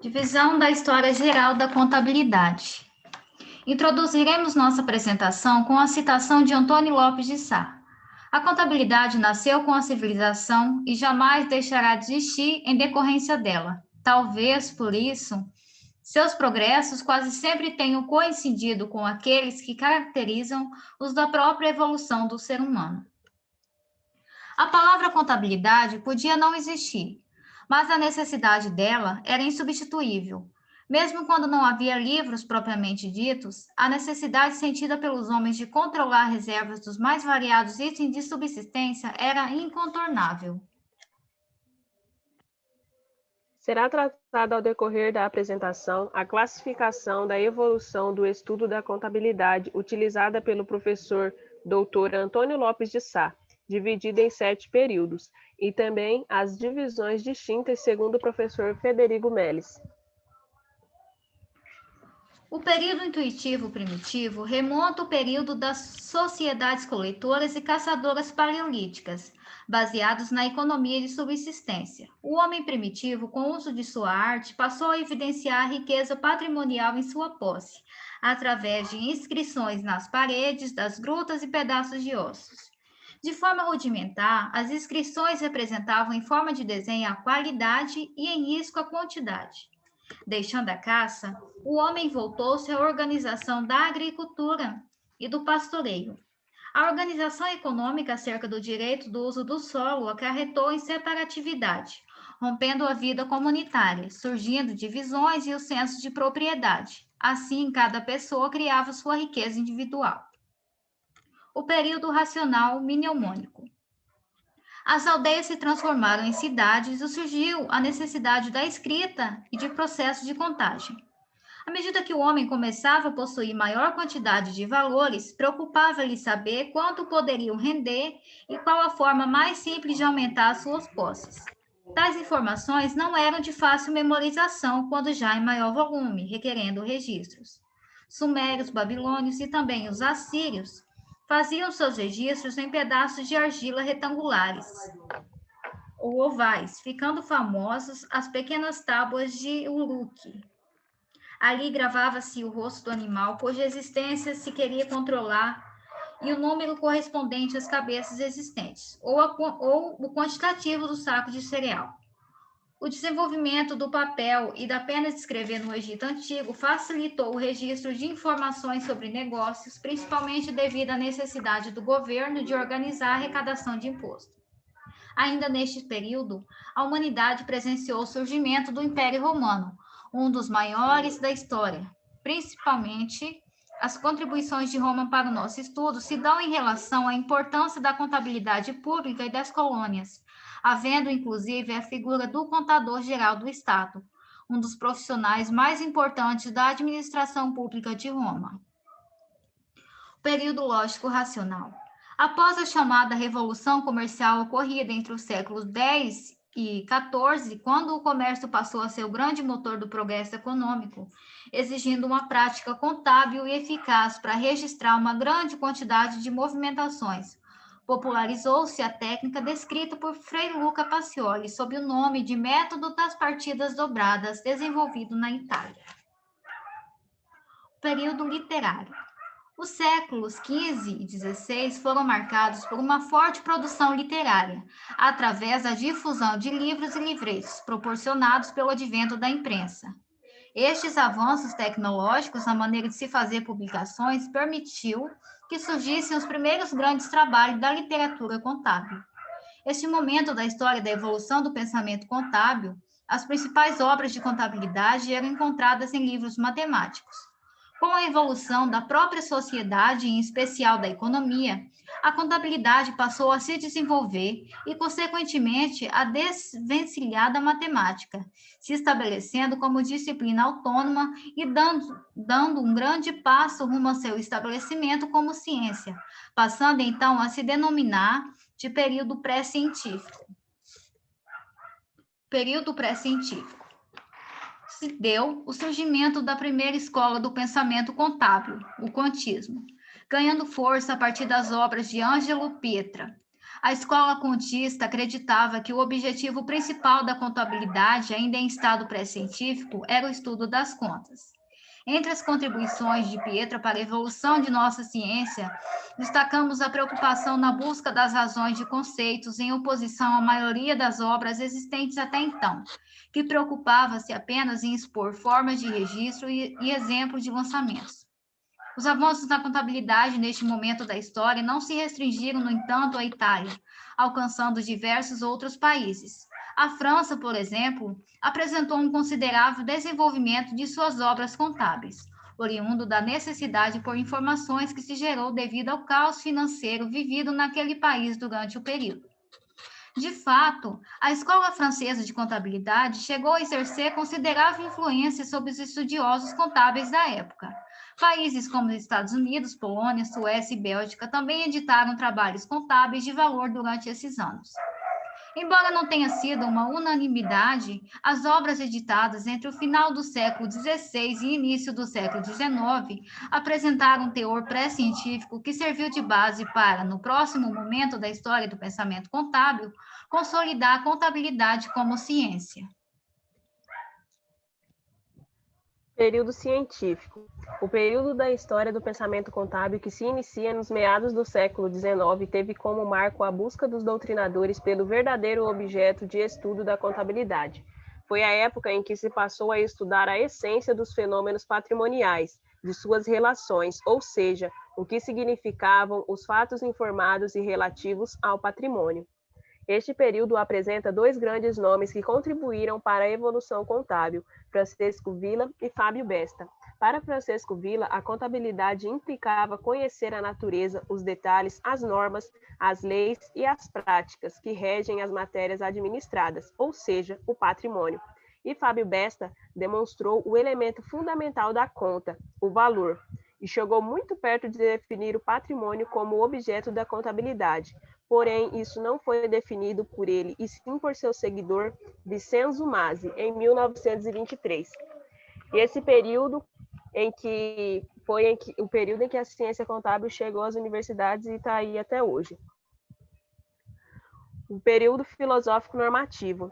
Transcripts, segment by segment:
Divisão da história geral da contabilidade. Introduziremos nossa apresentação com a citação de Antônio Lopes de Sá. A contabilidade nasceu com a civilização e jamais deixará de existir em decorrência dela. Talvez, por isso, seus progressos quase sempre tenham coincidido com aqueles que caracterizam os da própria evolução do ser humano. A palavra contabilidade podia não existir, mas a necessidade dela era insubstituível. Mesmo quando não havia livros propriamente ditos, a necessidade sentida pelos homens de controlar reservas dos mais variados itens de subsistência era incontornável. Será tratada ao decorrer da apresentação a classificação da evolução do estudo da contabilidade utilizada pelo professor Dr. Antônio Lopes de Sá, dividida em 7 períodos, e também as divisões distintas segundo o professor Federico Melles. O período intuitivo primitivo remonta ao período das sociedades coletoras e caçadoras paleolíticas, baseados na economia de subsistência. O homem primitivo, com o uso de sua arte, passou a evidenciar a riqueza patrimonial em sua posse, através de inscrições nas paredes das grutas e pedaços de ossos. De forma rudimentar, as inscrições representavam em forma de desenho a qualidade e em risco a quantidade. Deixando a caça, o homem voltou-se à organização da agricultura e do pastoreio. A organização econômica acerca do direito do uso do solo acarretou em separatividade, rompendo a vida comunitária, surgindo divisões e o senso de propriedade. Assim, cada pessoa criava sua riqueza individual. O período racional mnemônico. As aldeias se transformaram em cidades e surgiu a necessidade da escrita e de processo de contagem. À medida que o homem começava a possuir maior quantidade de valores, preocupava-lhe saber quanto poderiam render e qual a forma mais simples de aumentar as suas posses. Tais informações não eram de fácil memorização quando já em maior volume, requerendo registros. Sumérios, babilônios e também os assírios faziam seus registros em pedaços de argila retangulares ou ovais, ficando famosos as pequenas tábuas de Uruk. Ali gravava-se o rosto do animal, cuja existência se queria controlar, e o número correspondente às cabeças existentes, ou o quantitativo do saco de cereal. O desenvolvimento do papel e da pena de escrever no Egito Antigo facilitou o registro de informações sobre negócios, principalmente devido à necessidade do governo de organizar a arrecadação de imposto. Ainda neste período, a humanidade presenciou o surgimento do Império Romano, um dos maiores da história. Principalmente, as contribuições de Roma para o nosso estudo se dão em relação à importância da contabilidade pública e das colônias, havendo inclusive a figura do contador-geral do Estado, um dos profissionais mais importantes da administração pública de Roma. Período lógico-racional. Após a chamada Revolução Comercial ocorrida entre os séculos X e XIV, quando o comércio passou a ser o grande motor do progresso econômico, exigindo uma prática contábil e eficaz para registrar uma grande quantidade de movimentações, popularizou-se a técnica descrita por Frei Luca Pacioli sob o nome de método das partidas dobradas, desenvolvido na Itália. Período literário. Os séculos XV e XVI foram marcados por uma forte produção literária, através da difusão de livros e livretos, proporcionados pelo advento da imprensa. Estes avanços tecnológicos na maneira de se fazer publicações permitiu que surgissem os primeiros grandes trabalhos da literatura contábil. Este momento da história da evolução do pensamento contábil, as principais obras de contabilidade eram encontradas em livros matemáticos. Com a evolução da própria sociedade, em especial da economia, a contabilidade passou a se desenvolver e, consequentemente, a desvencilhar matemática, se estabelecendo como disciplina autônoma e dando um grande passo rumo ao seu estabelecimento como ciência, passando então a se denominar de período pré-científico. Período pré-científico. Se deu o surgimento da primeira escola do pensamento contábil, o quantismo, ganhando força a partir das obras de Ângelo Pietra. A escola contista acreditava que o objetivo principal da contabilidade, ainda em estado pré-científico, era o estudo das contas. Entre as contribuições de Pietra para a evolução de nossa ciência, destacamos a preocupação na busca das razões de conceitos em oposição à maioria das obras existentes até então, que preocupava-se apenas em expor formas de registro e exemplos de lançamentos. Os avanços na contabilidade neste momento da história não se restringiram, no entanto, à Itália, alcançando diversos outros países. A França, por exemplo, apresentou um considerável desenvolvimento de suas obras contábeis, oriundo da necessidade por informações que se gerou devido ao caos financeiro vivido naquele país durante o período. De fato, a Escola Francesa de Contabilidade chegou a exercer considerável influência sobre os estudiosos contábeis da época. Países como os Estados Unidos, Polônia, Suécia e Bélgica também editaram trabalhos contábeis de valor durante esses anos. Embora não tenha sido uma unanimidade, as obras editadas entre o final do século XVI e início do século XIX apresentaram um teor pré-científico que serviu de base para, no próximo momento da história do pensamento contábil, consolidar a contabilidade como ciência. Período científico. O período da história do pensamento contábil que se inicia nos meados do século XIX teve como marco a busca dos doutrinadores pelo verdadeiro objeto de estudo da contabilidade. Foi a época em que se passou a estudar a essência dos fenômenos patrimoniais, de suas relações, ou seja, o que significavam os fatos informados e relativos ao patrimônio. Este período apresenta dois grandes nomes que contribuíram para a evolução contábil, Francisco Villa e Fábio Besta. Para Francisco Villa, a contabilidade implicava conhecer a natureza, os detalhes, as normas, as leis e as práticas que regem as matérias administradas, ou seja, o patrimônio. E Fábio Besta demonstrou o elemento fundamental da conta, o valor, e chegou muito perto de definir o patrimônio como objeto da contabilidade. Porém, isso não foi definido por ele, e sim por seu seguidor, Vincenzo Masi, em 1923. E esse período o período em que a ciência contábil chegou às universidades e está aí até hoje. O período filosófico normativo.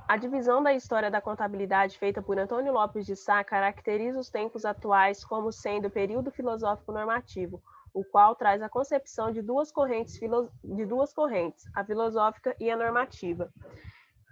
A divisão da história da contabilidade feita por Antônio Lopes de Sá caracteriza os tempos atuais como sendo o período filosófico normativo, o qual traz a concepção de duas correntes, a filosófica e a normativa.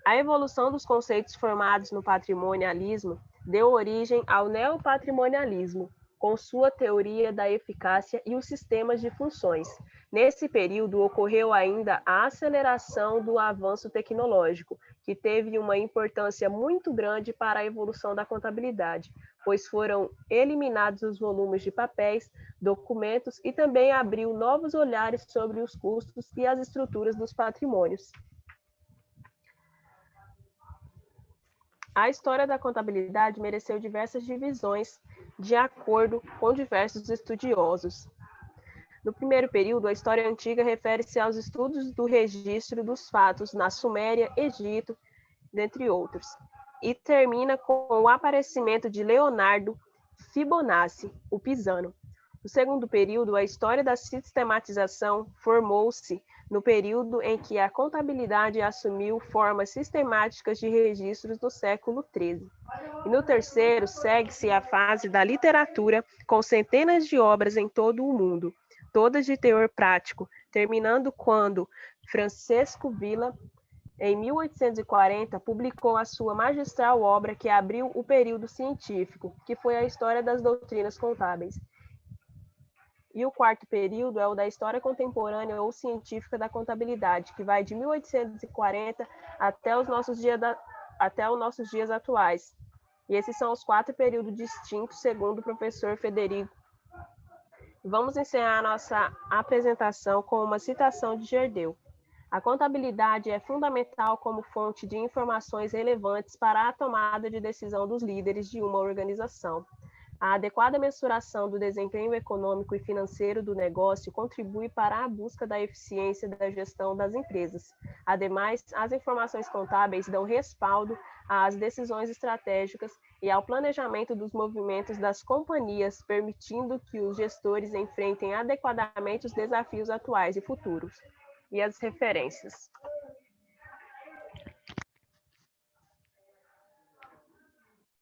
A evolução dos conceitos formados no patrimonialismo deu origem ao neopatrimonialismo, com sua teoria da eficácia e os sistemas de funções. Nesse período, ocorreu ainda a aceleração do avanço tecnológico, que teve uma importância muito grande para a evolução da contabilidade, pois foram eliminados os volumes de papéis, documentos e também abriu novos olhares sobre os custos e as estruturas dos patrimônios. A história da contabilidade mereceu diversas divisões, de acordo com diversos estudiosos. No primeiro período, a história antiga refere-se aos estudos do registro dos fatos na Suméria, Egito, dentre outros, e termina com o aparecimento de Leonardo Fibonacci, o Pisano. No segundo período, a história da sistematização formou-se no período em que a contabilidade assumiu formas sistemáticas de registros do século XIII. E no terceiro, segue-se a fase da literatura, com centenas de obras em todo o mundo, todas de teor prático, terminando quando Francisco Villa, em 1840, publicou a sua magistral obra que abriu o período científico, que foi a História das Doutrinas Contábeis. E o quarto período é o da história contemporânea ou científica da contabilidade, que vai de 1840 até os nossos dias atuais. E esses são os 4 períodos distintos, segundo o professor Federico. Vamos encerrar a nossa apresentação com uma citação de Gerdau. A contabilidade é fundamental como fonte de informações relevantes para a tomada de decisão dos líderes de uma organização. A adequada mensuração do desempenho econômico e financeiro do negócio contribui para a busca da eficiência da gestão das empresas. Ademais, as informações contábeis dão respaldo às decisões estratégicas e ao planejamento dos movimentos das companhias, permitindo que os gestores enfrentem adequadamente os desafios atuais e futuros. e as referências.